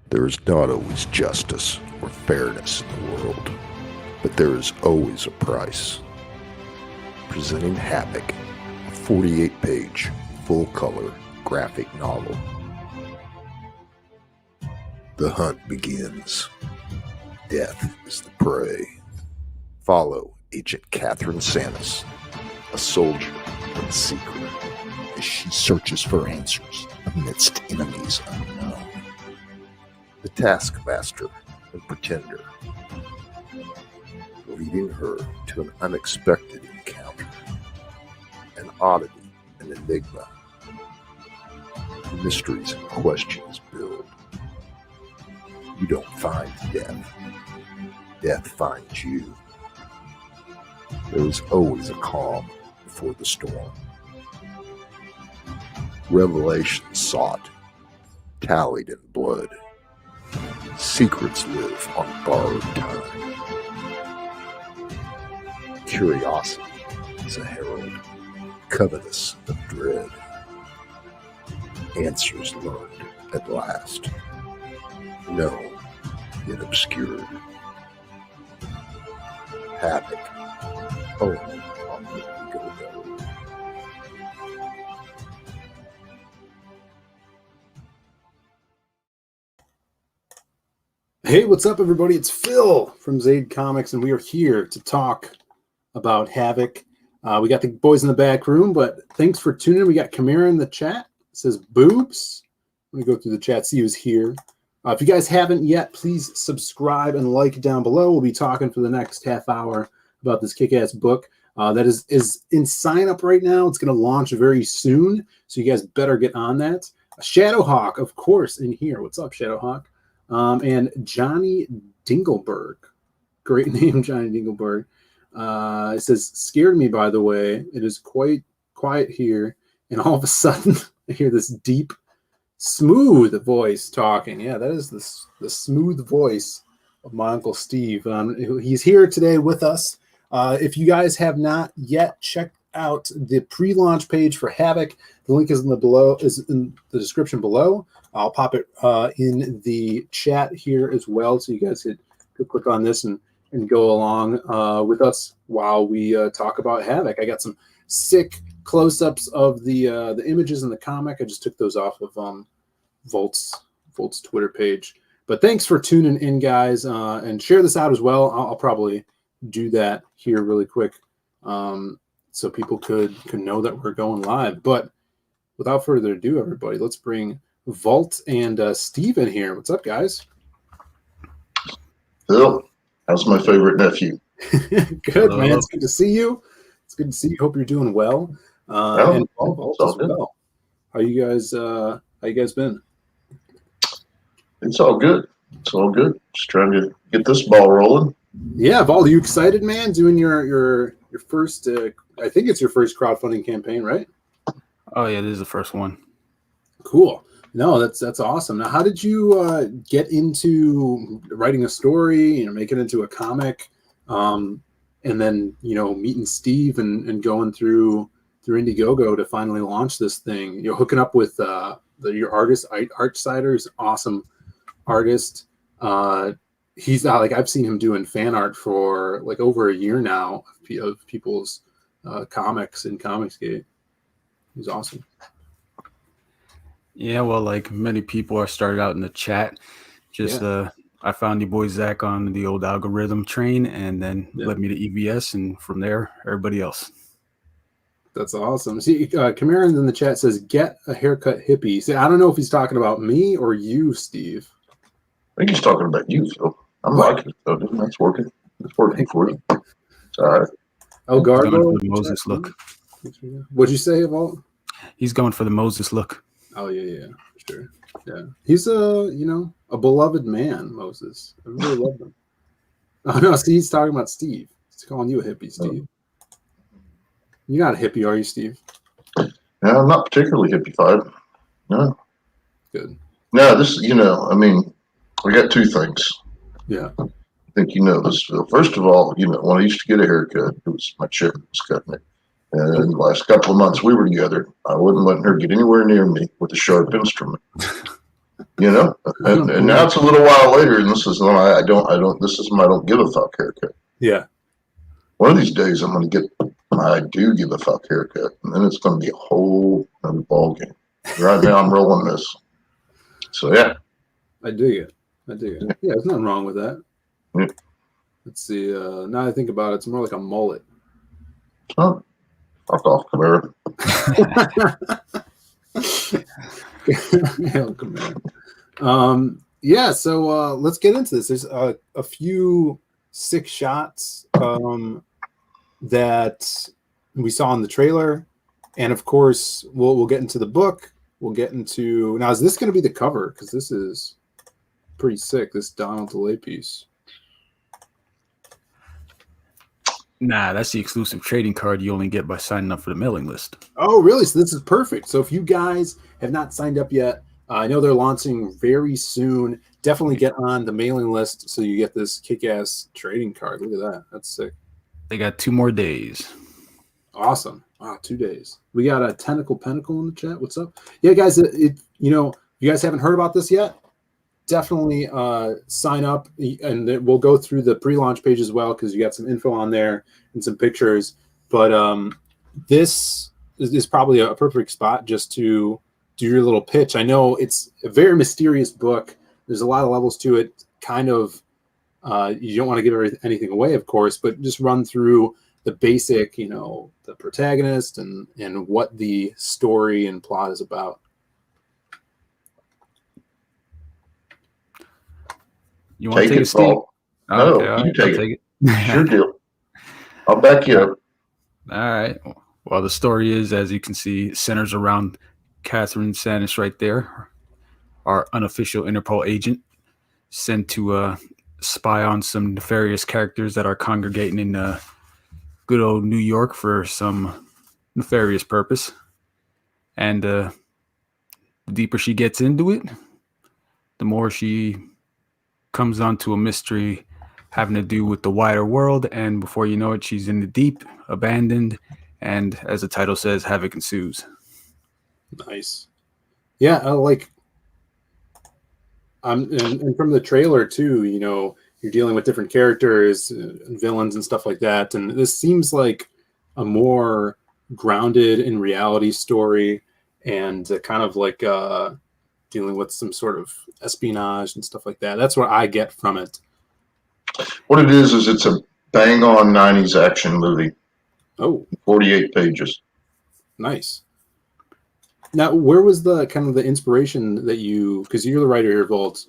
There is not always justice or fairness in the world, but there is always a price. Presenting HAVOC, a 48-page, full-color graphic novel. The hunt begins. Death is the prey. Follow Agent Catherine Santis, a soldier in secret, as she searches for answers amidst enemies unknown. The taskmaster and pretender, leading her to an unexpected encounter, an oddity, an enigma. Mysteries and questions build. You don't find death. Death finds you. There is always a calm before the storm. Revelations sought, tallied in blood. Secrets live on borrowed time. Curiosity is a herald, covetous of dread. Answers learned at last. Known, yet obscured. HAVOC, only on Indiegogo. Hey, what's up, everybody? It's Phil from Zaid Comics, and we are here to talk about HAVOC. We got the boys in the back room, but thanks for tuning in. We got Kamira in the chat. It says boobs. Let me go through the chat, see who's here. If you guys haven't yet, please subscribe and like down below. We'll be talking for the next half hour about this kick-ass book that is in sign-up right now. It's going to launch very soon, so you guys better get on that. Shadowhawk, of course, in here. What's up, Shadowhawk? And Johnny Dingleberg. Great name, Johnny Dingleberg. It says, scared me, by the way. It is quite quiet here. And all of a sudden, I hear this deep, smooth voice talking. Yeah, that is the smooth voice of my Uncle Steve. He's here today with us. If you guys have not yet checked out the pre-launch page for HAVOC, the link is in the description below. I'll pop it in the chat here as well, so you guys could click on this and go along with us while we talk about HAVOC. I got some sick close-ups of the images in the comic. I just took those off of Volt's Twitter page. But thanks for tuning in, guys, and share this out as well. I'll probably do that here really quick, so people could know that we're going live. But without further ado, everybody, let's bring Volt and Steve in here. What's up, guys? Phil, how's my favorite nephew? Good, hello, man. It's good to see you. It's good to see you. Hope you're doing well. And Volt as well. How you guys been? It's all good. It's all good. Just trying to get this ball rolling. Yeah, Vol, are you excited, man? Doing your first, I think it's your first crowdfunding campaign, right? Oh yeah, this is the first one. Cool. No, that's awesome. Now, how did you get into writing a story? Make it into a comic, and then meeting Steve and going through Indiegogo to finally launch this thing. Hooking up with your artist, Artsider, is an awesome artist. He's not I've seen him doing fan art for over a year now of people's comics in Comicsgate. He's awesome. Yeah, well, like many people, I started out in the chat. I found the boy Zach on the old algorithm train, and then led me to EVS, and from there, everybody else. That's awesome. See, Cameron in the chat says, "Get a haircut, hippie." See, I don't know if he's talking about me or you, Steve. I think he's talking about you, Phil. I'm liking it, though. That's working. It's working for you. It's all right. Oh, Gargo. The Moses look. What'd you say, Evolve? He's going for the Moses look. Oh yeah, for sure. Yeah, he's a beloved man, Moses. I really love him. Oh no, see, he's talking about Steve. He's calling you a hippie, Steve. You're not a hippie, are you, Steve? Yeah, I'm not particularly hippified. No. Good. No, this, I got two things. Yeah. I think you know this, Phil. First of all, when I used to get a haircut, it was my chick that was cutting it. And the last couple of months we were together, I wasn't letting her get anywhere near me with a sharp instrument. You know, and now it's a little while later, and this is one this is my I don't give a fuck haircut. Yeah. One of these days, I'm going to get my I do give a fuck haircut, and then it's going to be a whole other ball game. Right now, I'm rolling this. So yeah, I dig it. Yeah, there's nothing wrong with that. Yeah. Let's see. Now I think about it, it's more like a mullet. oh, fuck off, Camara. Hell, Camaro. Yeah, so let's get into this. There's a few sick shots that we saw in the trailer, and of course we'll get into the book. We'll get into now. Is this going to be the cover? Because this is pretty sick. This Donald DeLay piece. Nah, that's the exclusive trading card you only get by signing up for the mailing list. Oh, really? So this is perfect. So if you guys have not signed up yet, I know they're launching very soon. Definitely get on the mailing list so you get this kick-ass trading card. Look at that. That's sick. They got 2 more days. Awesome. Wow, 2 days. We got a Tentacle Pentacle in the chat. What's up? Yeah, guys, you guys haven't heard about this yet, definitely sign up, and we'll go through the pre-launch page as well because you got some info on there and some pictures. But this is probably a perfect spot just to do your little pitch. I know it's a very mysterious book. There's a lot of levels to it. Kind of, you don't want to give anything away, of course, but just run through the basic, the protagonist and what the story and plot is about. You want to take it, Steve? Paul. No, okay, you take it. Sure deal. I'll back you up. All right. Well, the story is, as you can see, centers around Catherine Sanis right there, our unofficial Interpol agent sent to spy on some nefarious characters that are congregating in good old New York for some nefarious purpose. And the deeper she gets into it, the more she comes onto a mystery having to do with the wider world. And before you know it, she's in the deep, abandoned, and as the title says, havoc ensues. Nice. Yeah, and from the trailer too, you're dealing with different characters and villains and stuff like that. And this seems like a more grounded in reality story and kind of like dealing with some sort of espionage and stuff like that. That's what I get from it. What it is it's a bang on 90s action movie. Oh, 48 pages. Nice. Now, where was the kind of the inspiration that because you're the writer here, Volt,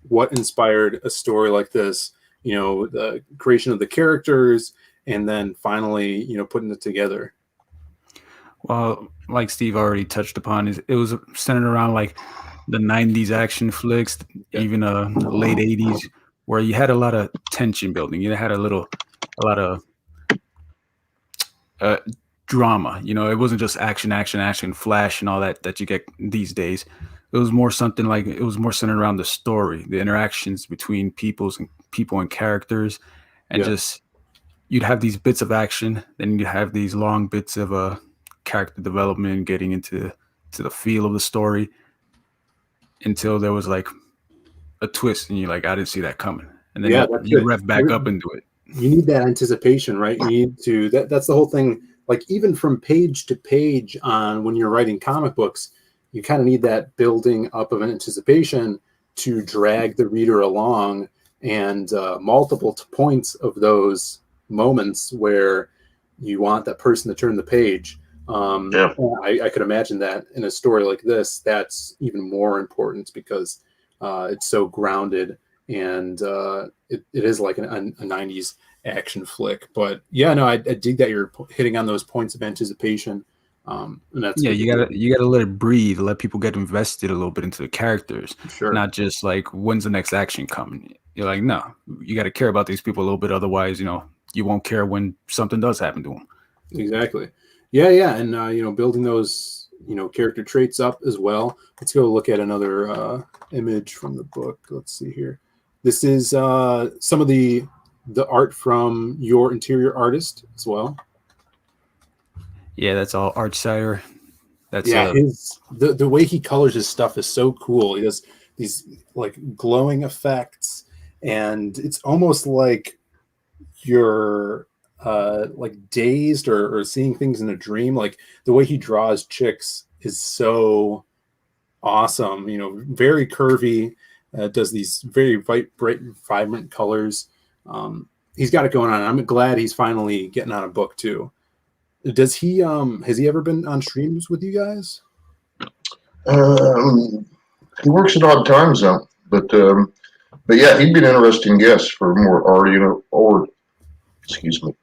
what inspired a story like this? The creation of the characters and then finally, putting it together. Well, like Steve already touched upon, it was centered around like the 90s action flicks, even late 80s, where you had a lot of tension building. You had a lot of drama. It wasn't just action, flash and all that you get these days. It was more something like, it was more centered around the story, the interactions between people and characters, and just, you'd have these bits of action, then you'd have these long bits of character development, getting into the feel of the story, until there was like a twist and you're like, I didn't see that coming. And then you rev back up into it. You need that anticipation, right? You need to, that's the whole thing. Like even from page to page on when you're writing comic books, you kind of need that building up of an anticipation to drag the reader along, and multiple points of those moments where you want that person to turn the page. I could imagine that in a story like this, that's even more important because it's so grounded and it is like a 90s action flick. But yeah, no, I dig that you're hitting on those points of anticipation. And that's you gotta let it breathe, let people get invested a little bit into the characters. Sure. Not just like, when's the next action coming? You're like, no, you got to care about these people a little bit, otherwise you won't care when something does happen to them. Exactly. Yeah, and building those character traits up as well. Let's go look at another image from the book. Let's see here. This is some of the art from your interior artist as well. Yeah, that's all Art Sider. That's the way he colors his stuff is so cool. He does these like glowing effects, and it's almost like you're like dazed or seeing things in a dream. Like the way he draws chicks is so awesome. You know, very curvy. Does these very bright, vibrant colors. He's got it going on. I'm glad he's finally getting on a book too. Does he? Has he ever been on streams with you guys? He works at odd times now, but yeah, he'd be an interesting guest for a more art, a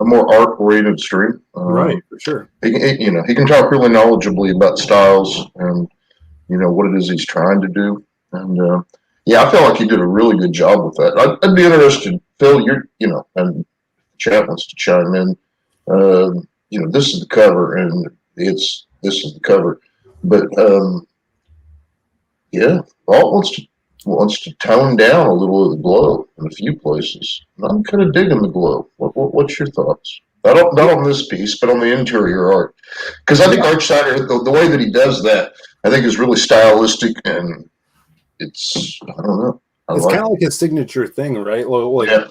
more art-oriented stream. Right, for sure. He can talk really knowledgeably about styles and what it is he's trying to do. And yeah, I feel like he did a really good job with that. I'd be interested, Phil. And the chat wants to chime in. This is the cover, and this is the cover, but yeah, Walt wants to tone down a little of the glow in a few places. And I'm kind of digging the glow. What's your thoughts? Not on this piece, but on the interior art, because I think Archsider, the way that he does that, I think is really stylistic, and I don't know. It's kind of like his signature thing, right? Like yeah.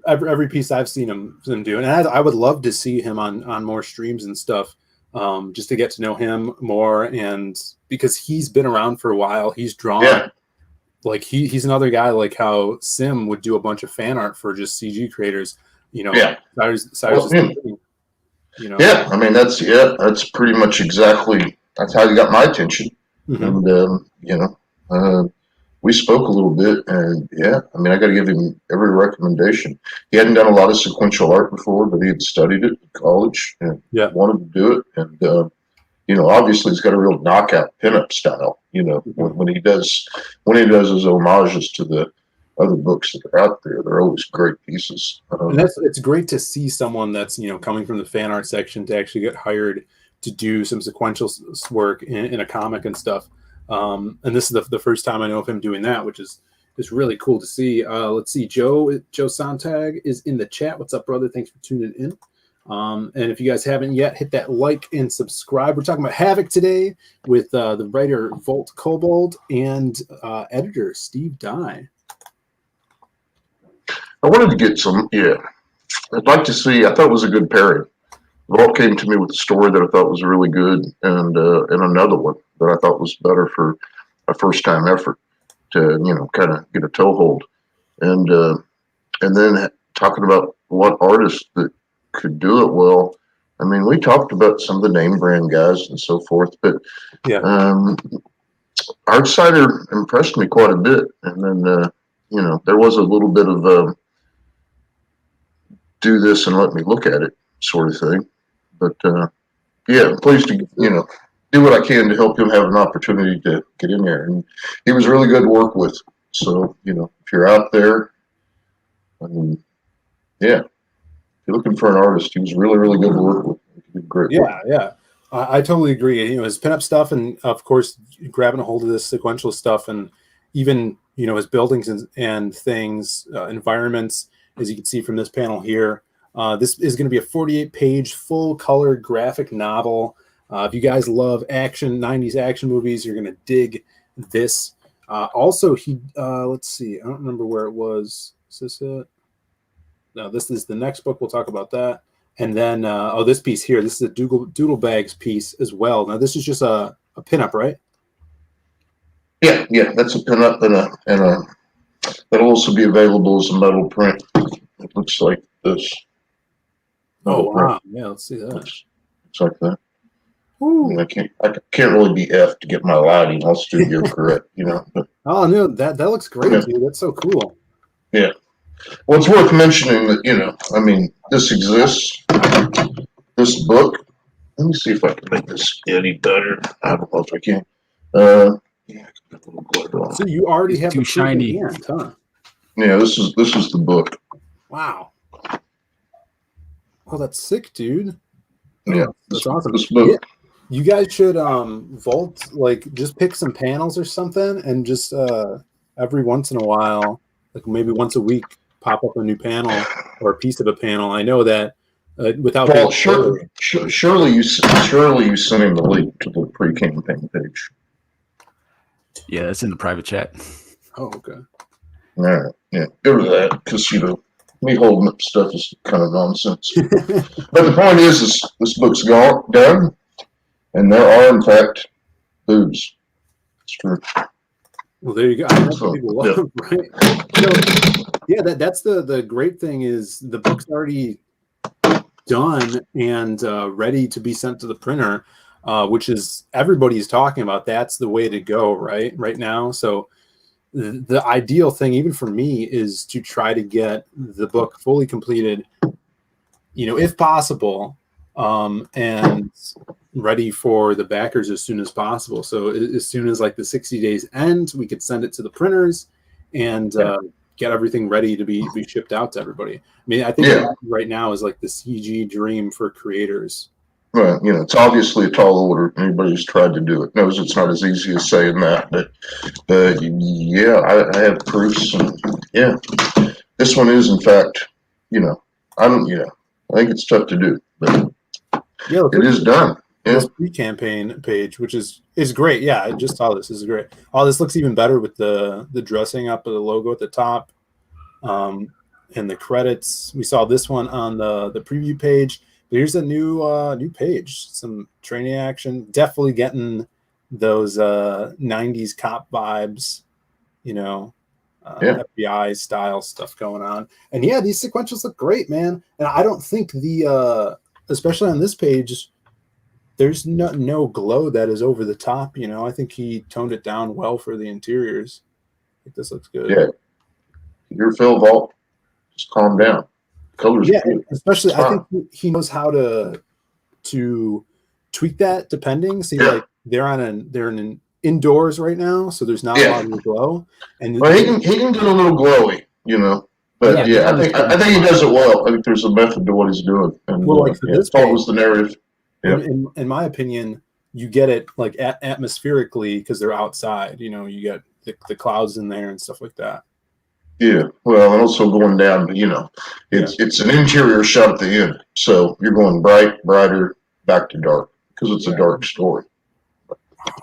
Every piece I've seen him do, and I would love to see him on more streams and stuff, just to get to know him more, and because he's been around for a while, he's drawn. Like he's another guy, like how Sim would do a bunch of fan art for just CG creators. Yeah. Yeah, I mean that's pretty much exactly that's how you got my attention, and we spoke a little bit, and yeah, I mean, I got to give him every recommendation. He hadn't done a lot of sequential art before, but he had studied it in college and wanted to do it. And obviously, he's got a real knockout pinup style. When he does his homages to the other books that are out there, they're always great pieces. And it's great to see someone that's coming from the fan art section to actually get hired to do some sequential work in a comic and stuff. And this is the first time I know of him doing that, which is really cool to see. Let's see, Joe Sontag is in the chat. What's up, brother? Thanks for tuning in. And if you guys haven't yet, hit that like and subscribe. We're talking about HAVOC today with the writer Volt Kobold and editor Steve Dye. I wanted to get some, I'd like to see, I thought it was a good pairing. Walt came to me with a story that I thought was really good, and another one that I thought was better for a first-time effort to, kind of get a toehold. And then talking about what artists that could do it well. I mean, we talked about some of the name brand guys and so forth, but Archsider impressed me quite a bit. And then, there was a little bit of do this and let me look at it sort of thing. But I'm pleased to do what I can to help him have an opportunity to get in there. And he was really good to work with. So if you're out there, I mean, if you're looking for an artist, he was really, really good to work with. He did great work. I totally agree. His pinup stuff, and of course grabbing a hold of this sequential stuff, and even his buildings and things, environments, as you can see from this panel here. This is going to be a 48-page full-color graphic novel. If you guys love 90s action movies, you're going to dig this. Also, let's see. I don't remember where it was. Is this it? No, this is the next book. We'll talk about that. And then, this piece here. This is a Doodle Bags piece as well. Now, this is just a pinup, right? Yeah, that's a pinup, and that'll also be available as a metal print. It looks like this. Oh wow! Yeah, let's see that. It's like that. I mean, I can't really be F to get my lighting all studio correct, But, oh no, that looks great, dude. That's so cool. Yeah. Well, it's worth mentioning that I mean, this exists. This book. Let me see if I can make this any better. I don't know if I can. So you already have too shiny, huh? Yeah, this is the book. Wow. Oh, that's sick, dude. Yeah, that's awesome. This book. Yeah. You guys should Volt, like, just pick some panels or something, and just every once in a while, like maybe once a week, pop up a new panel or a piece of a panel. I know that without. Well, surely you sent him the link to the pre-campaign page. Yeah, it's in the private chat. Oh, okay. All right, yeah, go to that because me holding up stuff is kind of nonsense. But the point is this book's done, and there are in fact boobs. It's true. Well, there you go. I know So, people love, right? So, yeah, that's the great thing is the book's already done and ready to be sent to the printer, which is everybody's talking about. That's the way to go, right now. So the ideal thing, even for me, is to try to get the book fully completed, if possible, and ready for the backers as soon as possible. So as soon as like the 60 days end, we could send it to the printers and get everything ready to be shipped out to everybody. I mean, I think right now is like the CG dream for creators. Well, it's obviously a tall order. Anybody who's tried to do it knows it's not as easy as saying that. But yeah, I have proofs, and yeah, this one is in fact, I think it's tough to do, but it is done. Yeah. This pre-campaign page, which is great. Yeah, I just saw this. This is great. Oh, this looks even better with the dressing up of the logo at the top, and the credits. We saw this one on the preview page. But here's a new page. Some training action. Definitely getting those 90s cop vibes. FBI style stuff going on. And yeah, these sequentials look great, man. And I don't think especially on this page, there's no glow that is over the top. I think he toned it down well for the interiors. I think this looks good. Yeah. Your Phil Vault, just calm down. Colors. Yeah, especially I think he knows how to tweak that depending. See, like they're in an indoors right now, so there's not a lot of glow. And he can get a little glowy, But I think he does it well. I think there's a method to what he's doing. And like for this page, was the narrative. Yeah. In my opinion, you get it like atmospherically because they're outside. You get the clouds in there and stuff like that. Yeah, well, and also going down, it's an interior shot at the end, so you're going brighter, back to dark because it's a dark story.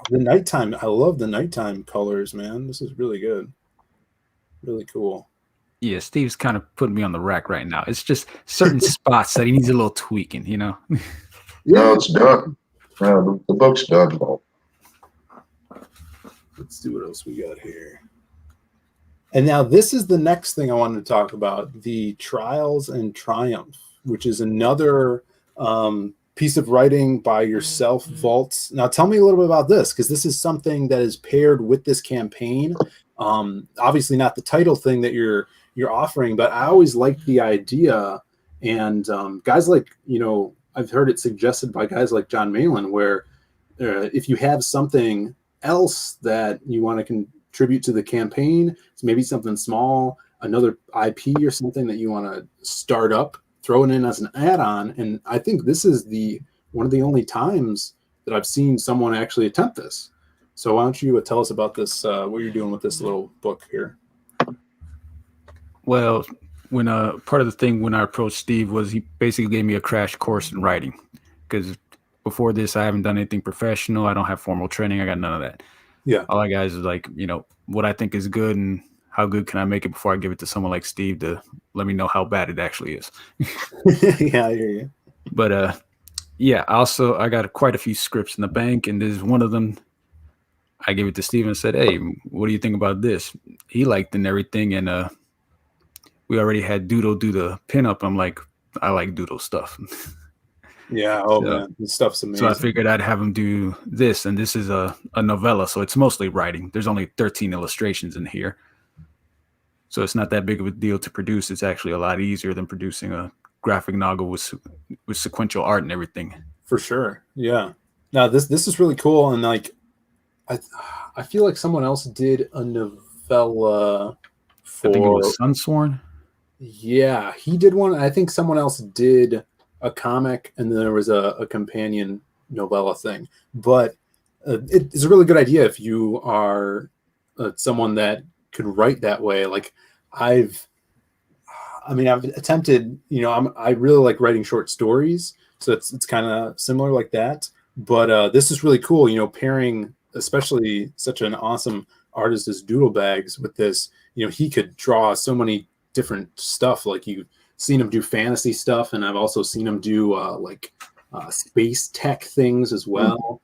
The nighttime, I love the nighttime colors, man. This is really good, really cool. Yeah, Steve's kind of putting me on the rack right now. It's just certain spots that he needs a little tweaking, No, it's done. The book's done, Bob. Let's see what else we got here. And now this is the next thing I wanted to talk about, the Trials and Triumph, which is another piece of writing by yourself, Vaults. Now tell me a little bit about this, because this is something that is paired with this campaign. Obviously not the title thing that you're offering, but I always liked the idea. And guys like, I've heard it suggested by guys like John Malin, where if you have something else that you want to contribute to the campaign, it's maybe something small, another IP or something that you want to start up, throw it in as an add-on. And I think this is one of the only times that I've seen someone actually attempt this. So why don't you tell us about this, what you're doing with this little book here? Well, when part of the thing when I approached Steve was he basically gave me a crash course in writing, because before this I haven't done anything professional. I don't have formal training. I got none of that. Yeah. All I got is like, what I think is good and how good can I make it before I give it to someone like Steve to let me know how bad it actually is. Yeah, I hear you. But also I got quite a few scripts in the bank, and there's one of them I gave it to Steve and said, "Hey, what do you think about this?" He liked it and everything, and we already had Doodle do the pinup. I'm like, I like Doodle stuff. Yeah. Oh, man. This stuff's amazing. So I figured I'd have him do this. And this is a novella. So it's mostly writing. There's only 13 illustrations in here. So it's not that big of a deal to produce. It's actually a lot easier than producing a graphic novel with sequential art and everything. For sure. Yeah. Now this is really cool. And like, I feel like someone else did a novella for, I think it was Sunsworn. Yeah, he did one. I think someone else did a comic, and then there was a companion novella thing. But it's a really good idea if you are someone that could write that way. Like I've attempted. I really like writing short stories, so it's kind of similar like that. But this is really cool. Pairing especially such an awesome artist as Doodle Bags with this, he could draw so many different stuff. Like you've seen him do fantasy stuff, and I've also seen him do space tech things as well.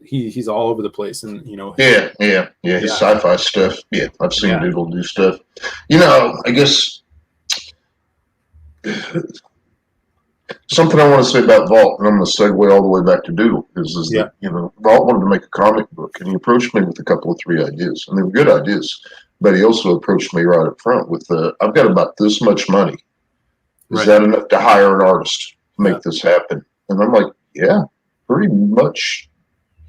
He's all over the place, and Yeah. His sci-fi stuff. Yeah, I've seen Doodle do stuff. I guess something I want to say about Vault, and I'm going to segue all the way back to Doodle, is that Vault wanted to make a comic book, and he approached me with a couple of 3 ideas, and they were good ideas. But he also approached me right up front with, I've got about this much money. Is that enough to hire an artist to make this happen? And I'm like, yeah, pretty much.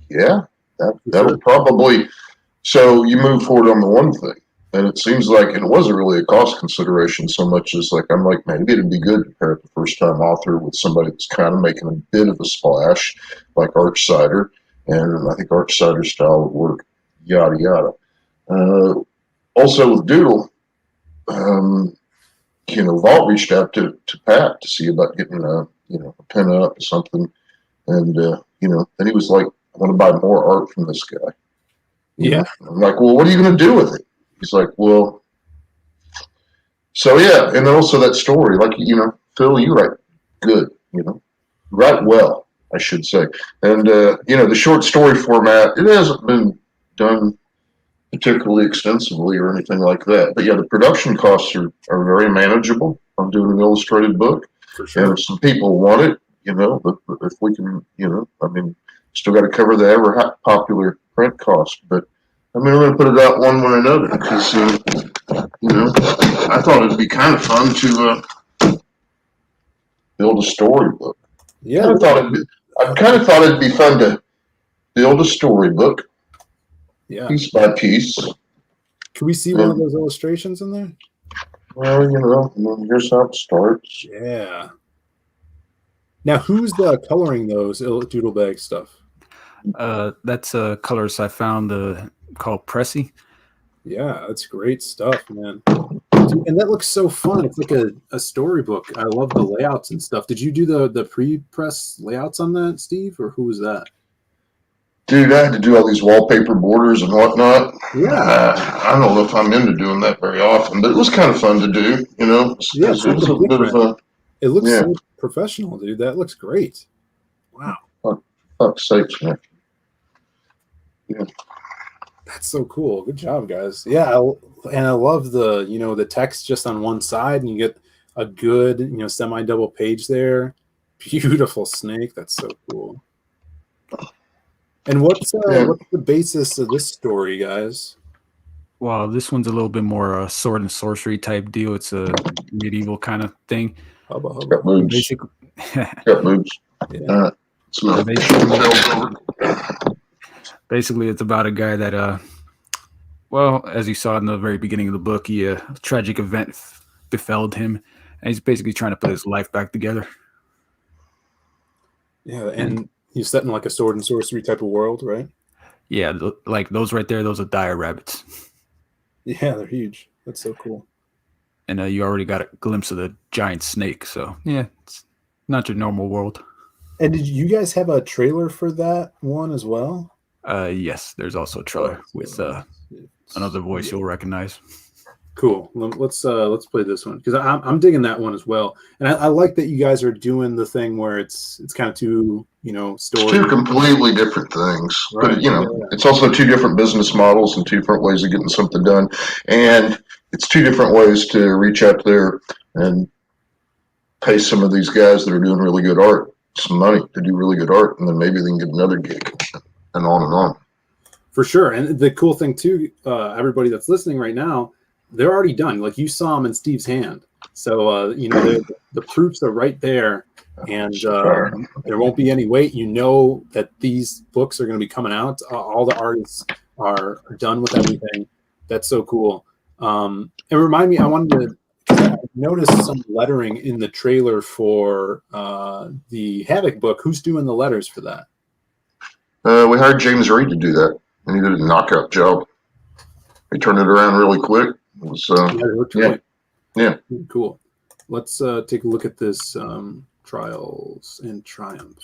Yeah, that'll probably. So you move forward on the one thing, and it seems like it wasn't really a cost consideration so much as I'm like, maybe it'd be good to pair up a first-time author with somebody that's kind of making a bit of a splash, like Archsider, and I think Archsider's style would work. Yada yada. Also with Doodle, Vault reached out to Pat to see about getting a pen up or something, and then he was like, I want to buy more art from this guy. I'm like, well, what are you going to do with it? He's like, well, so yeah, and then also that story, like, Phil, you write good, write well, I should say. And, the short story format, it hasn't been done particularly extensively or anything like that. But yeah, the production costs are very manageable. I'm doing an illustrated book. For sure. And if some people want it, but if we can, still got to cover the ever popular print cost. But we're going to put it out one way or another because, I thought it'd be kind of fun to build a storybook. Yeah. I kind of thought it'd be fun to build a storybook. Yeah. Piece by piece. Can we see one of those illustrations in there? Well, here's how it starts. Yeah. Now, who's coloring those Doodle Bag stuff? That's a colorist I found called Pressy. Yeah, that's great stuff, man. And that looks so fun. It's like a storybook. I love the layouts and stuff. Did you do the pre-press layouts on that, Steve, or who was that? Dude, I had to do all these wallpaper borders and whatnot. Yeah. I don't know if I'm into doing that very often, but it was kind of fun to do, Yeah, it was a bit of a... It looks so professional, dude. That looks great. Wow. Fuck's sakes, man. Yeah. That's so cool. Good job, guys. Yeah, and I love the text just on one side, and you get a good semi-double page there. Beautiful snake. That's so cool. And what's the basis of this story, guys? Well, this one's a little bit more sword and sorcery type deal. It's a medieval kind of thing. It's got boobs. Basically, got boobs. Yeah. Basically, it's about a guy that, as you saw in the very beginning of the book, a tragic event befell him, and he's basically trying to put his life back together. Yeah, and he's set in like a sword and sorcery type of world, right? Yeah, like those right there, those are dire rabbits. Yeah, they're huge. That's so cool. And you already got a glimpse of the giant snake, so yeah, it's not your normal world. And did you guys have a trailer for that one as well? Yes, there's also a trailer with another voice you'll recognize. Cool. Let's play this one because I'm digging that one as well, and I like that you guys are doing the thing where it's kind of two stories. Two completely different things, right. But it's also two different business models and two different ways of getting something done, and it's two different ways to reach out there and pay some of these guys that are doing really good art some money to do really good art, and then maybe they can get another gig, and on and on. For sure. And the cool thing too, everybody that's listening right now, they're already done. Like you saw them in Steve's hand. So, the proofs are right there, and there won't be any wait. That these books are going to be coming out. All the artists are done with everything. That's so cool. And remind me, I wanted to notice some lettering in the trailer for the HAVOC book. Who's doing the letters for that? We hired James Reed to do that, and he did a knockout job. He turned it around really quick. It was, yeah. Cool. Let's take a look at this Trials and Triumph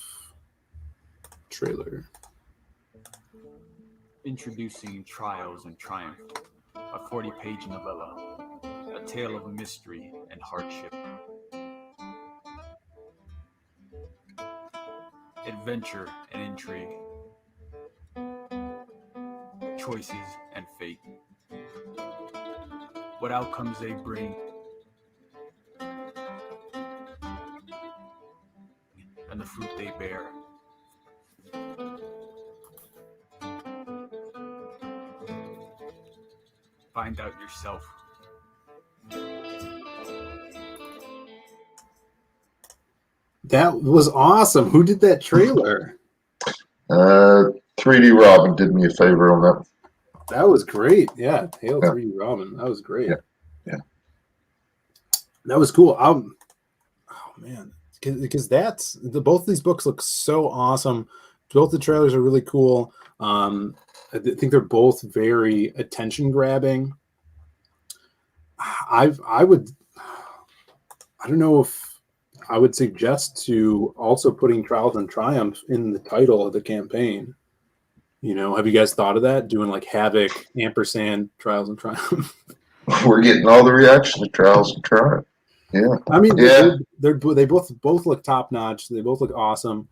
trailer. Introducing Trials and Triumph, a 40-page novella, a tale of mystery and hardship, adventure and intrigue, choices and fate, what outcomes they bring, and the fruit they bear. Find out yourself. That was awesome. Who did that trailer? 3D Robin did me a favor on that. That was great. Yeah, Hail Yeah. 3D Robin. That was great. Yeah. That was cool. Oh man, because both of these books look so awesome. Both the trailers are really cool. I think they're both very attention grabbing. I don't know if I would suggest to also putting Trials and Triumph in the title of the campaign. Have you guys thought of that? Doing like HAVOC, ampersand, Trials and Triumph. We're getting all the reaction to Trials and Triumph. Yeah. I mean, Yeah. they both look top notch. They both look awesome.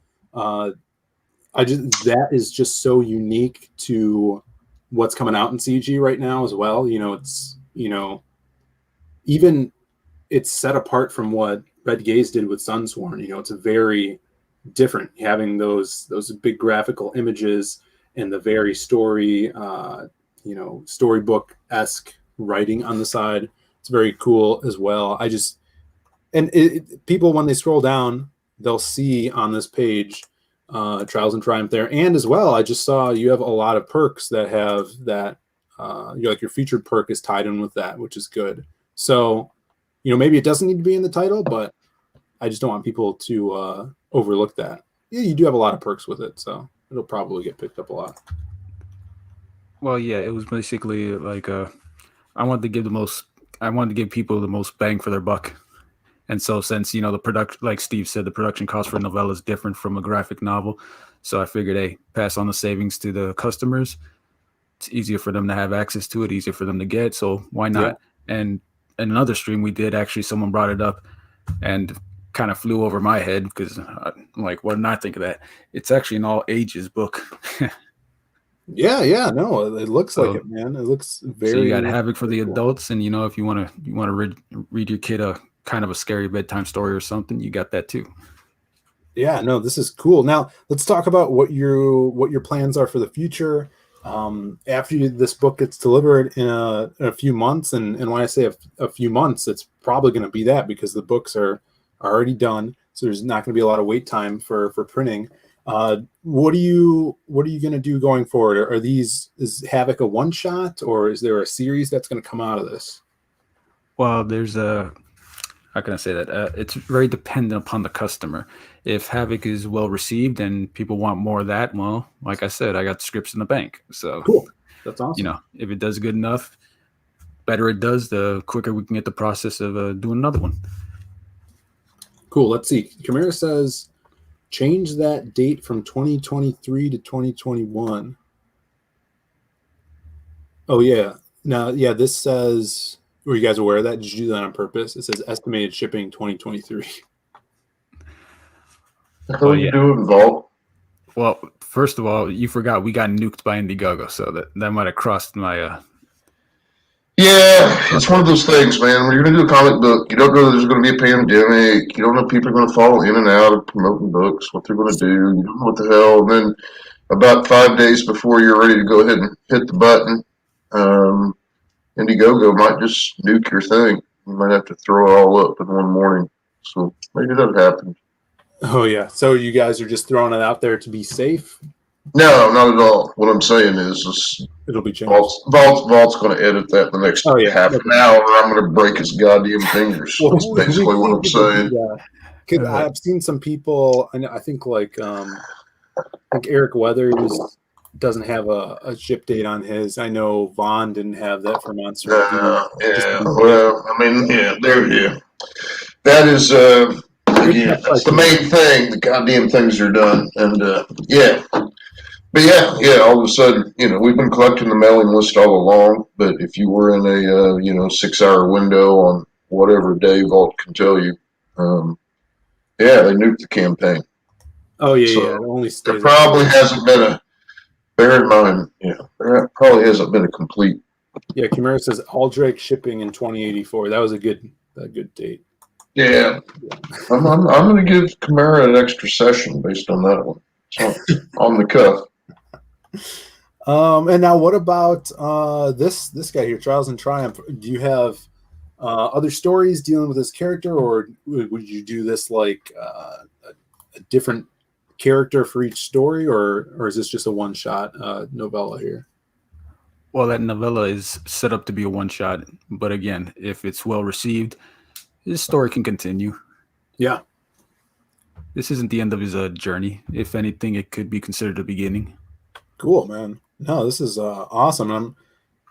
That is just so unique to what's coming out in CG right now as well. It's even it's set apart from what Red Gaze did with Sunsworn. It's a very different, having those big graphical images and the very storybook-esque writing on the side. It's very cool as well. People, when they scroll down, they'll see on this page Trials and Triumph there. And as well, I just saw you have a lot of perks that have that, your featured perk is tied in with that, which is good. So, maybe it doesn't need to be in the title, but I just don't want people to overlook that. Yeah, you do have a lot of perks with it, so it'll probably get picked up a lot. Well, yeah, it was basically like I wanted to give people the most bang for their buck. And so since, the production, like Steve said, the production cost for a novella is different from a graphic novel. So I figured, hey, pass on the savings to the customers. It's easier for them to have access to it, easier for them to get. So why not? Yeah. And in another stream we did, actually, someone brought it up and kind of flew over my head because I'm like, what did I think of that? It's actually an all ages book. Yeah, no, it looks like it, man. It looks very. So you got HAVOC for the adults, and if you want to read your kid a kind of a scary bedtime story or something, you got that too. Yeah, no, this is cool. Now let's talk about what your plans are for the future. After this book gets delivered in a few months, and when I say a few months, it's probably going to be that because the books are already done, so there's not going to be a lot of wait time for printing. What are you going to do going forward? Is HAVOC a one shot, or is there a series that's going to come out of this? Well, there's how can I say that? It's very dependent upon the customer. If HAVOC is well received and people want more of that, well, like I said, I got scripts in the bank. So cool. That's awesome. If it does good enough, better it does, the quicker we can get the process of doing another one. Cool. Let's see. Kamara says, change that date from 2023 to 2021. Oh, yeah. Now, yeah, this says, were you guys aware of that? Did you do that on purpose? It says estimated shipping 2023. How are you doing, Vault? Well, first of all, you forgot we got nuked by Indiegogo, so that might have crossed my... Yeah, it's one of those things, man. When you're going to do a comic book, you don't know there's going to be a pandemic. You don't know people are going to fall in and out of promoting books, what they're going to do. You don't know what the hell. And then about 5 days before you're ready to go ahead and hit the button, Indiegogo might just nuke your thing. You might have to throw it all up in one morning. So maybe that happened. Oh, yeah. So you guys are just throwing it out there to be safe? No, not at all. What I'm saying is it'll be changed. Vault's going to edit that in the next half an hour. I'm going to break his goddamn fingers. That's basically what I'm saying. Because I've seen some people, and I think Eric Weathers doesn't have a ship date on his. I know Vaughn didn't have that for Monster. Well, I mean, yeah, there you go. That is, again, that's the main thing. The goddamn things are done. And, yeah, But yeah, all of a sudden, we've been collecting the mailing list all along. But if you were in a 6-hour window on whatever day Vault can tell you, they nuked the campaign. Oh yeah, So yeah. It only there stays. probably hasn't been a. Bear in mind, there probably hasn't been a complete. Yeah, Chimera says Aldrake shipping in 2084. That was a good date. Yeah, I'm going to give Chimera an extra session based on that one. So on the cuff. And now what about this guy here, Trials and Triumph? Do you have other stories dealing with this character, or would you do this like a different character for each story, or is this just a one-shot novella here? Well, that novella is set up to be a one-shot, but again, if it's well received, his story can continue. Yeah. This isn't the end of his journey. If anything, it could be considered a beginning. Cool, man. No, this is awesome.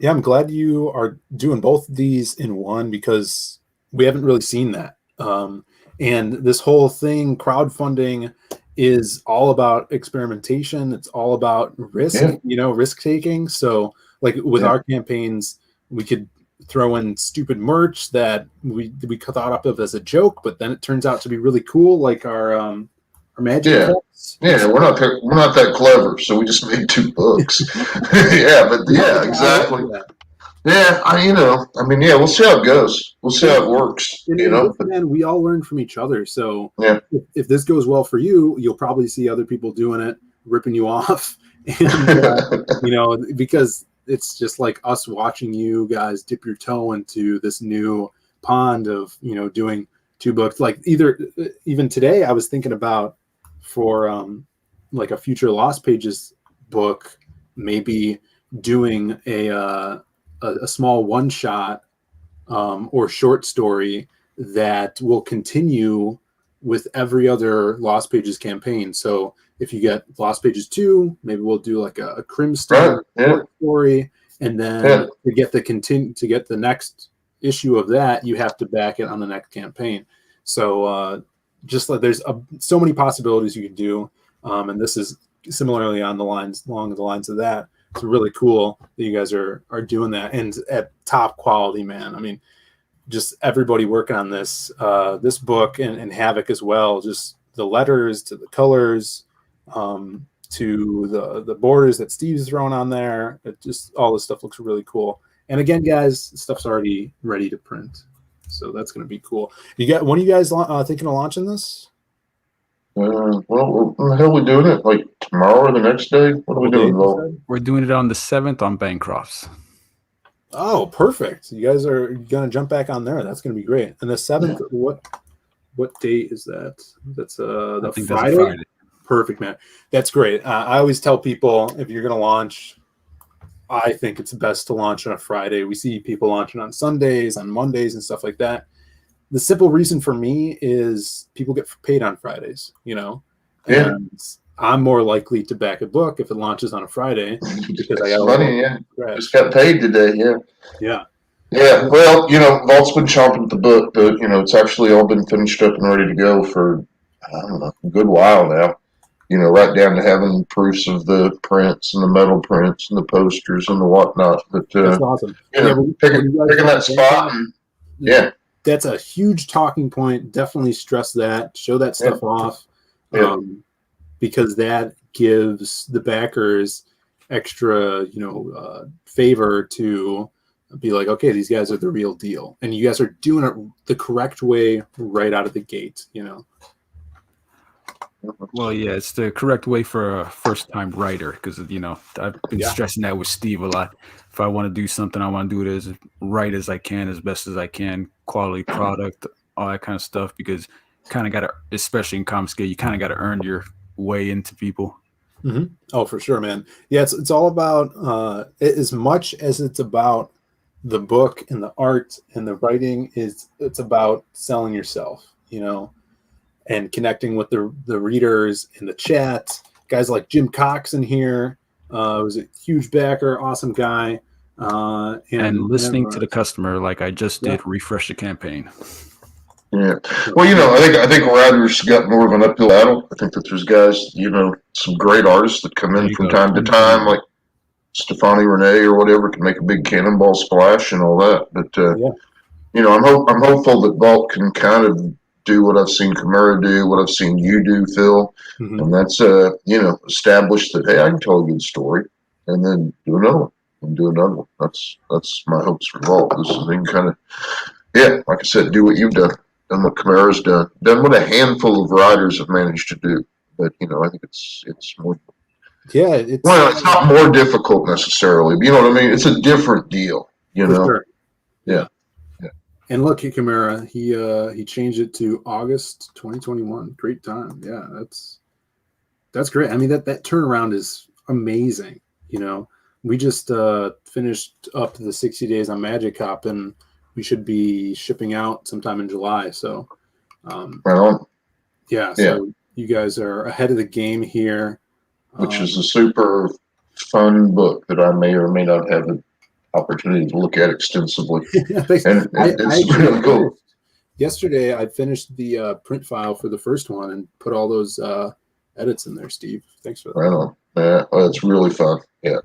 I'm glad you are doing both of these in one, because we haven't really seen that. And this whole thing, crowdfunding, is all about experimentation. It's all about risk, risk taking. So like with our campaigns, we could throw in stupid merch that we thought up of as a joke, but then it turns out to be really cool, like our magic cups. Yeah, we're not that clever, so we just made 2 books. Exactly. We'll see how it goes. We'll see how it works. Man, we all learn from each other. So if this goes well for you, you'll probably see other people doing it, ripping you off, and because it's just like us watching you guys dip your toe into this new pond of doing 2 books. Like even today, I was thinking about for like a future Lost Pages book, maybe doing a small one-shot or short story that will continue with every other Lost Pages campaign. So if you get Lost Pages 2, maybe we'll do like a Crimson story, and then to get the next issue of that, you have to back it on the next campaign. So just like there's so many possibilities you could do, and this is similarly along the lines of that. It's really cool that you guys are doing that, and at top quality, man. I mean, just everybody working on this book and HAVOC as well. Just the letters to the colors, to the borders that Steve's throwing on there. Just all this stuff looks really cool. And again, guys, stuff's already ready to print, so that's going to be cool. When are you guys thinking of launching this? Well, when the hell are we doing it? Like tomorrow or the next day? What are we doing? We're doing it on the 7th on Bancrofts. Oh, perfect. You guys are going to jump back on there. That's going to be great. And the 7th, what date is that? That's the Friday? Perfect, man. That's great. I always tell people, if you're going to launch, I think it's best to launch on a Friday. We see people launching on Sundays, on Mondays, and stuff like that. The simple reason for me is people get paid on Fridays, and I'm more likely to back a book if it launches on a Friday because I got money. Just got paid today. Yeah. Well, Vault's been chomping at the book, but it's actually all been finished up and ready to go for I don't know a good while now. Right down to having proofs of the prints and the metal prints and the posters and the whatnot. But that's awesome. Picking that spot. That's a huge talking point. Definitely stress that. Show that stuff off, because that gives the backers extra, favor to be like, okay, these guys are the real deal, and you guys are doing it the correct way right out of the gate. Well, yeah, it's the correct way for a first-time writer because I've been stressing that with Steve a lot. If I want to do something, I want to do it as right as I can, as best as I can, quality product, all that kind of stuff. Because kind of got to, especially in comic scale, you kind of got to earn your way into people. Mm-hmm. Oh, for sure, man. Yeah, it's all about as much as it's about the book and the art and the writing it's about selling yourself, and connecting with the readers in the chat. Guys like Jim Cox in here was a huge backer, awesome guy. And listening to the customer, like I just did, refresh the campaign. Yeah. Well, I think Riders got more of an uphill battle. I think that there's guys, some great artists that come There in you from go. time to time, like Stefani Renee or whatever, can make a big cannonball splash and all that. But Yeah. I'm hopeful that Vault can kind of do what I've seen Kamara do, what I've seen you do, Phil, Mhm. and that's establish that, hey, I can tell a good story, and then do another one and do another one. That's my hopes for Vault. This is they kind of, like I said, do what you've done what Kamara's done what a handful of riders have managed to do. But I think it's more. Yeah, It's not more difficult necessarily. But you know what I mean? It's a different deal. for sure. Yeah. And look, Kamara, he changed it to August 2021. Great time. Yeah, that's great. I mean, that turnaround is amazing. We just finished up the 60 days on Magic Cop, and we should be shipping out sometime in July. So, Right on. yeah. So you guys are ahead of the game here. Which is a super fun book that I may or may not have an opportunity to look at extensively. And it's really cool. Yesterday, I finished the print file for the first one and put all those edits in there, Steve. Thanks for that. Right on. Yeah, well, it's really fun. Yeah.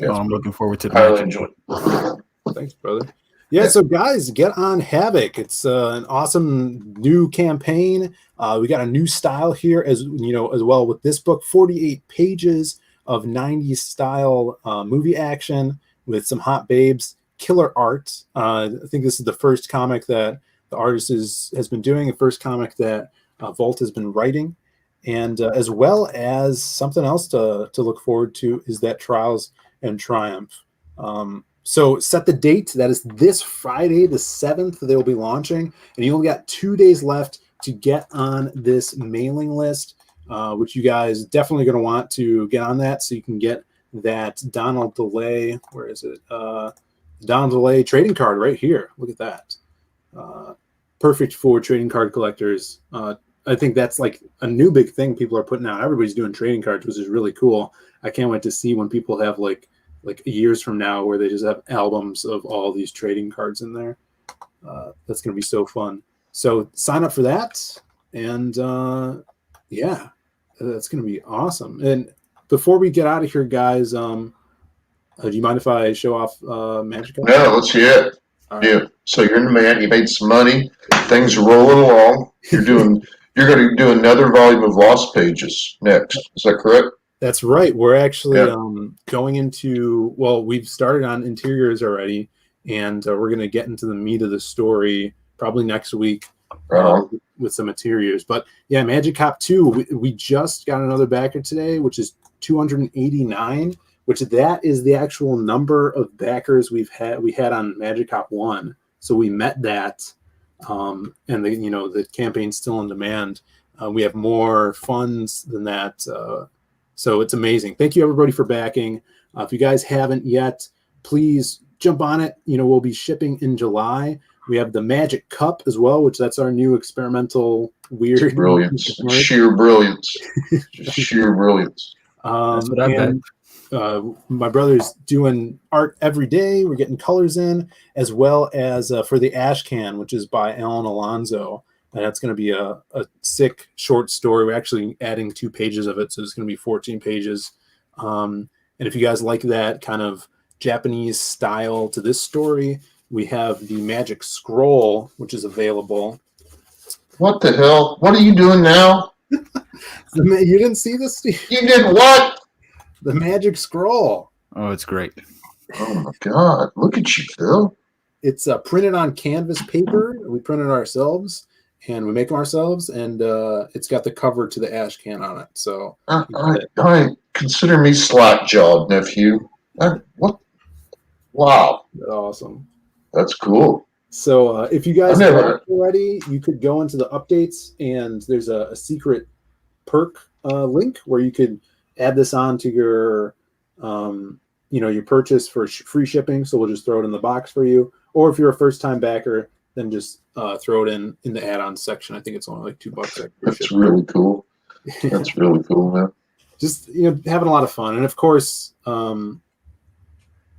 I'm looking forward to the Highly match. enjoy it. Thanks, brother. Yeah, so guys, get on HAVOC. It's an awesome new campaign. We got a new style here as well with this book, 48 pages of 90s style movie action with some hot babes, killer art. I think this is the first comic that the artist has been doing, the first comic that Volt has been writing. And as well as something else to look forward to is that Trials and Triumph. So set the date. That is this Friday, the 7th, they'll be launching. And you only got 2 days left to get on this mailing list, which you guys definitely going to want to get on that so you can get that Donald DeLay. Where is it? Donald DeLay trading card right here. Look at that. Perfect for trading card collectors. I think that's like a new big thing people are putting out. Everybody's doing trading cards, which is really cool. I can't wait to see when people have like years from now where they just have albums of all these trading cards in there. That's going to be so fun. So sign up for that. And that's going to be awesome. And before we get out of here, guys, do you mind if I show off Magic? No, let's hear it. Right. Yeah. So you're in demand. You made some money. Things are rolling along. You're going to do another volume of Lost Pages next. Is that correct? That's right. We're actually going into, we've started on interiors already, and we're going to get into the meat of the story probably next week with some interiors. But yeah, Magic Cop 2, we just got another backer today, which is 289, which that is the actual number of backers we had on Magic Cop 1. So we met that, and the campaign's still in demand. We have more funds than that. So it's amazing. Thank you, everybody, for backing. If you guys haven't yet, please jump on it. We'll be shipping in July. We have the Magic Cup as well, which that's our new experimental weird. Brilliance. Sheer brilliance. Sheer brilliance. That's what I bet. My brother's doing art every day. We're getting colors in, as well as for the Ash Can, which is by Alan Alonso. And that's going to be a sick short story. We're actually adding 2 pages of it, so it's going to be 14 pages. And if you guys like that kind of Japanese style to this story, we have the Magic Scroll, which is available. What the hell? What are you doing now? You didn't see this, Steve? You did what? The Magic Scroll. Oh, it's great. Oh, my God. Look at you, Phil. It's printed on canvas paper. We print it ourselves. And we make them ourselves, and it's got the cover to the Ash Can on it. So I consider me slack-jawed, nephew. What? Wow. Awesome. That's cool. So if you guys haven't already, you could go into the updates, and there's a secret perk link where you could add this on to your your purchase for free shipping. So we'll just throw it in the box for you. Or if you're a first-time backer, then just throw it in the add-on section. I think it's only like $2. That's really cool. That's really cool, man. Just having a lot of fun, and of course,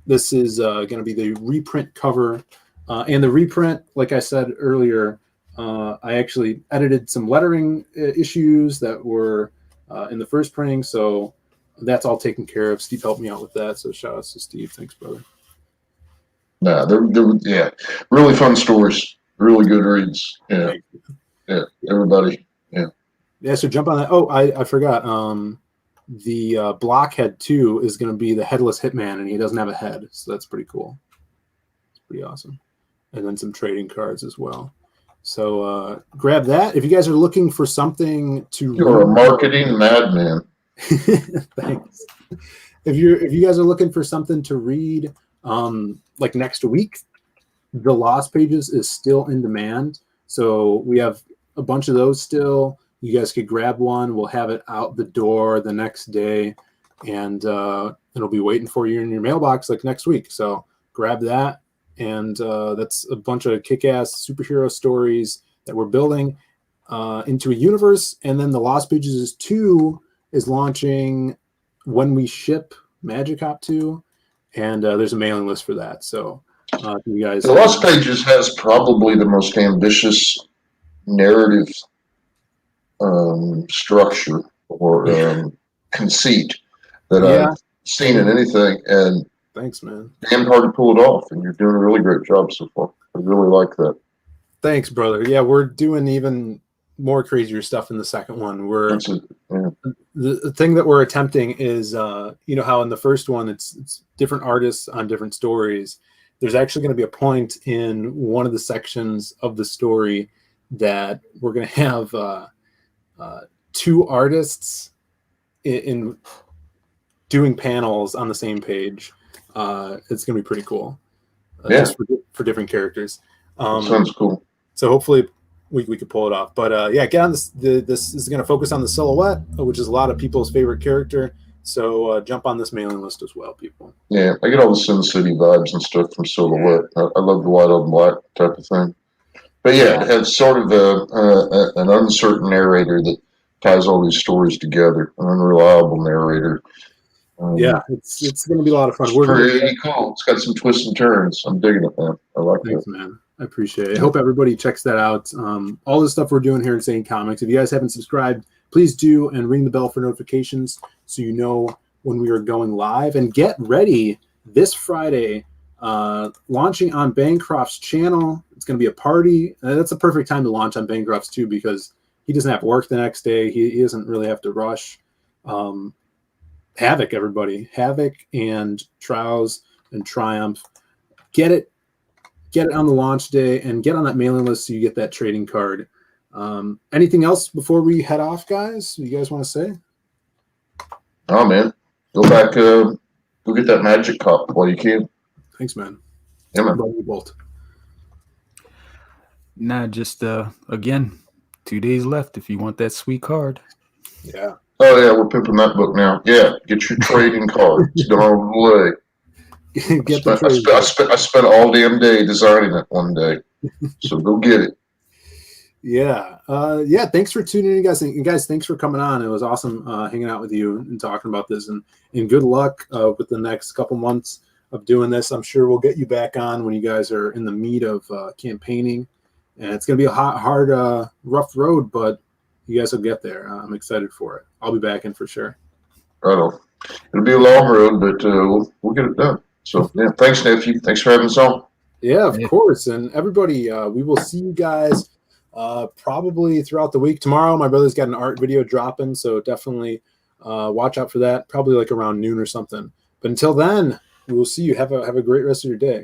this is going to be the reprint cover, and the reprint, like I said earlier, I actually edited some lettering issues that were in the first printing, so that's all taken care of. Steve helped me out with that, so shout out to Steve. Thanks, brother. Nah, they're yeah, really fun stories, really good reads. Yeah, yeah, everybody. Yeah, yeah. So jump on that. Oh, I forgot. The Blockhead 2 is going to be the headless hitman, and he doesn't have a head, so that's pretty cool. It's pretty awesome. And then some trading cards as well. So grab that. If you guys are looking for something to you're a marketing madman. Thanks. If you guys are looking for something to read, like next week, the Lost Pages is still in demand. So we have a bunch of those still. You guys could grab one. We'll have it out the door the next day, and it'll be waiting for you in your mailbox like next week. So grab that. And that's a bunch of kick-ass superhero stories that we're building into a universe. And then the Lost Pages 2 is launching when we ship Magic Hop 2, and there's a mailing list for that. So you guys, the Lost Pages has probably the most ambitious narrative structure or conceit that I've seen in anything, and thanks, man. damn hard to pull it off, and you're doing a really great job so far. I really like that. Thanks, brother. Yeah, we're doing even more crazier stuff in the second one. The thing that we're attempting is, you know how in the first one it's different artists on different stories. There's actually going to be a point in one of the sections of the story that we're going to have two artists in doing panels on the same page. It's going to be pretty cool. Just for different characters. Sounds cool. So hopefully we could pull it off. But yeah, get on this. This is going to focus on the Silhouette, which is a lot of people's favorite character. So jump on this mailing list as well, people. Yeah, I get all the Sin City vibes and stuff from Silhouette. I love the white on black type of thing. But yeah, it has sort of an uncertain narrator that ties all these stories together, an unreliable narrator. Yeah, it's going to be a lot of fun. It's pretty cool. It's got some twists and turns. I'm digging it, man. I like Thanks, man. I appreciate it. I hope everybody checks that out. All the stuff we're doing here at Zane Comics. If you guys haven't subscribed, please do, and ring the bell for notifications so you know when we are going live. And get ready this Friday, launching on Bancroft's channel. It's going to be a party. That's a perfect time to launch on Bancroft's too, because he doesn't have to work the next day. He doesn't really have to rush. HAVOC, everybody. HAVOC and Trials and Triumph. Get it on the launch day and get on that mailing list so you get that trading card. Anything else before we head off, guys? You guys want to say? Oh, man. Go back, go get that Magic Cup while you can. Thanks, man. Yeah, man. Bolt. Nah, just again, 2 days left if you want that sweet card. Yeah. Oh, yeah, we're pimping that book now. Yeah, get your trading card. It's going all the way. I spent all damn day designing it one day. So go get it. Yeah. Yeah. Thanks for tuning in, guys. And guys, thanks for coming on. It was awesome hanging out with you and talking about this. And good luck with the next couple months of doing this. I'm sure we'll get you back on when you guys are in the meat of campaigning. And it's going to be a hard, rough road, but you guys will get there. I'm excited for it. I'll be back in for sure. Right on. It'll be a long road, but we'll get it done. So, yeah, thanks, nephew. Thanks for having us on. Yeah, of course. And everybody, we will see you guys probably throughout the week. Tomorrow, my brother's got an art video dropping, so definitely watch out for that. Probably like around noon or something. But until then, we will see you. Have a great rest of your day.